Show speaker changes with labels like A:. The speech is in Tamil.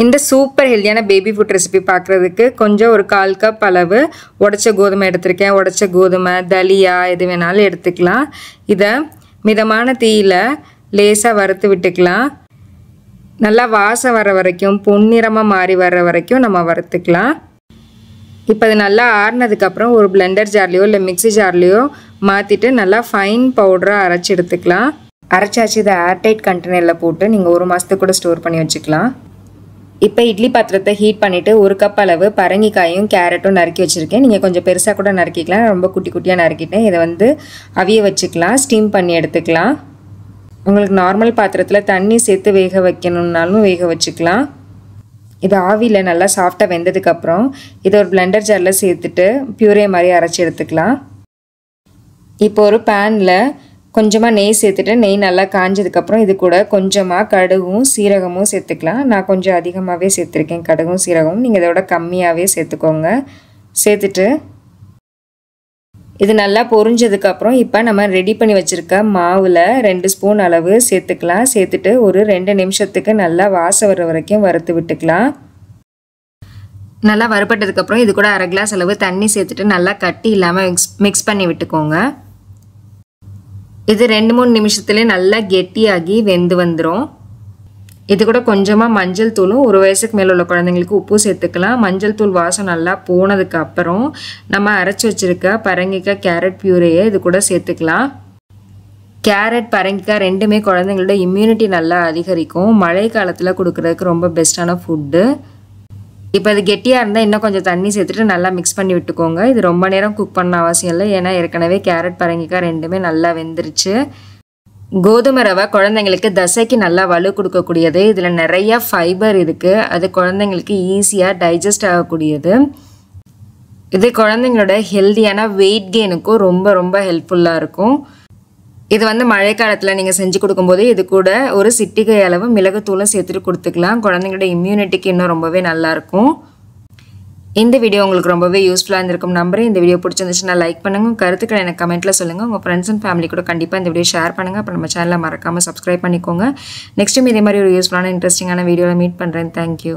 A: இந்த சூப்பர் ஹெல்தியான பேபி ஃபுட் ரெசிபி பார்க்குறதுக்கு கொஞ்சம் ஒரு 1/4 கப் அளவு உடைச்ச கோதுமை எடுத்திருக்கேன். உடைச்ச கோதுமை, தலியா எது வேணாலும் எடுத்துக்கலாம். இதை மிதமான தீயில் லேசாக வறுத்து விட்டுக்கலாம். நல்லா வாசம் வர வரைக்கும் பொன்னிறமாக மாறி வர வரைக்கும் நம்ம வறுத்துக்கலாம். இப்போ அது நல்லா ஆறுனதுக்கப்புறம் ஒரு பிளெண்டர் ஜார்லேயோ இல்லை மிக்ஸி ஜார்லேயோ மாற்றிட்டு நல்லா ஃபைன் பவுடராக அரைச்சி எடுத்துக்கலாம். அரைச்சாச்சு இதை ஏர்டைட் கண்டெய்னரில் போட்டு நீங்கள் 1 மாதத்துக்கு கூட ஸ்டோர் பண்ணி வச்சுக்கலாம். இப்போ இட்லி பாத்திரத்தை ஹீட் பண்ணிவிட்டு 1 கப் அளவு பரங்கிக்காயும் கேரட்டும் நறுக்கி வச்சுருக்கேன். நீங்கள் கொஞ்சம் பெருசாக கூட நறுக்கிக்கலாம். ரொம்ப குட்டி குட்டியாக நறுக்கிட்டேன். இதை அவிய வச்சுக்கலாம். ஸ்டீம் பண்ணி எடுத்துக்கலாம். உங்களுக்கு நார்மல் பாத்திரத்தில் தண்ணி சேர்த்து வேக வைக்கணுன்னாலும் வேக வச்சுக்கலாம். இது ஆவியில் நல்லா சாஃப்டாக வெந்ததுக்கப்புறம் இதை ஒரு பிளெண்டர் ஜாரில் சேர்த்துட்டு பியூரே மாதிரி அரைச்சி எடுத்துக்கலாம். இப்போ ஒரு பேனில் கொஞ்சமாக நெய் சேர்த்துட்டு நெய் நல்லா காஞ்சதுக்கப்புறம் இது கூட கொஞ்சமாக கடுகும் சீரகமும் சேர்த்துக்கலாம். நான் கொஞ்சம் அதிகமாகவே சேர்த்துருக்கேன் கடுகும் சீரகமும். நீங்கள் இதோட கம்மியாகவே சேர்த்துக்கோங்க. சேர்த்துட்டு இது நல்லா பொரிஞ்சதுக்கப்புறம் இப்போ நம்ம ரெடி பண்ணி வச்சுருக்க மாவில் 2 ஸ்பூன் அளவு சேர்த்துக்கலாம். சேர்த்துட்டு ஒரு 2 நிமிஷத்துக்கு நல்லா வாசம் வர வரைக்கும் வறுத்து விட்டுக்கலாம். நல்லா வறுப்பட்டதுக்கப்புறம் இது கூட 1/2 கிளாஸ் அளவு தண்ணி சேர்த்துட்டு நல்லா கட்டி இல்லாமல் மிக்ஸ் பண்ணி விட்டுக்கோங்க. இது 2-3 நிமிஷத்துலேயே நல்லா கெட்டியாகி வெந்து வந்துடும். இது கூட கொஞ்சமாக மஞ்சள் தூளும் 1 வயசுக்கு மேலே உள்ள குழந்தைங்களுக்கு உப்பு சேர்த்துக்கலாம். மஞ்சள் தூள் வாசம் நல்லா போனதுக்கப்புறம் நம்ம அரைச்சி வச்சுருக்க பரங்கிக்காய் கேரட் பியூரையை இது கூட சேர்த்துக்கலாம். கேரட் பரங்கிக்காய் ரெண்டுமே குழந்தைங்களோட இம்யூனிட்டி நல்லா அதிகரிக்கும். மழை காலத்தில் கொடுக்குறதுக்கு ரொம்ப பெஸ்ட்டான ஃபுட்டு. இப்போ அது கெட்டியாக இருந்தால் இன்னும் கொஞ்சம் தண்ணி சேர்த்துட்டு நல்லா மிக்ஸ் பண்ணி விட்டுக்கோங்க. இது ரொம்ப நேரம் குக் பண்ண அவசியம் இல்லை. ஏன்னா ஏற்கனவே கேரட் பரங்கிக்காய் ரெண்டுமே நல்லா வெந்துருச்சு. கோதுமை ரவை குழந்தைங்களுக்கு தசைக்கு நல்லா வலு கொடுக்கக்கூடியது. இதில் நிறைய ஃபைபர் இருக்குது. அது குழந்தைங்களுக்கு ஈஸியாக டைஜஸ்ட் ஆகக்கூடியது. இது குழந்தைங்களோட ஹெல்தியான வெயிட் கெயினுக்கும் ரொம்ப ரொம்ப ஹெல்ப்ஃபுல்லாக இருக்கும். இது மழை காலத்தில் நீங்கள் செஞ்சு கொடுக்கும்போது இது கூட ஒரு சிட்டிகை அளவு மிளகுத்தூளும் சேர்த்துட்டு கொடுத்துக்கலாம். குழந்தைங்களோட இம்யூனிட்டிக்கு இன்னும் ரொம்பவே நல்லாயிருக்கும். இந்த வீடியோ உங்களுக்கு ரொம்பவே யூஸ்ஃபுல்லாக இருந்திருக்கும் நம்புறேன். இந்த வீடியோ பிடிச்சிருந்துச்சுன்னா லைக் பண்ணுங்கள். கருத்துக்களை எனக்கு கமெண்ட்டில் சொல்லுங்கள். உங்கள் ஃப்ரெண்ட்ஸ் அண்ட் ஃபேமிலி கூட கண்டிப்பாக இந்த வீடியோ ஷேர் பண்ணுங்கள். அப்போ நம்ம சேனலை மறக்காமல் சப்ஸ்கிரைப் பண்ணிக்கோங்க. நெக்ஸ்ட் டைம் இதே மாதிரி ஒரு யூஸ்ஃபுல்லான இன்ட்ரெஸ்டிங்கான வீடியோவில் மீட் பண்ணுறேன். தேங்க்யூ.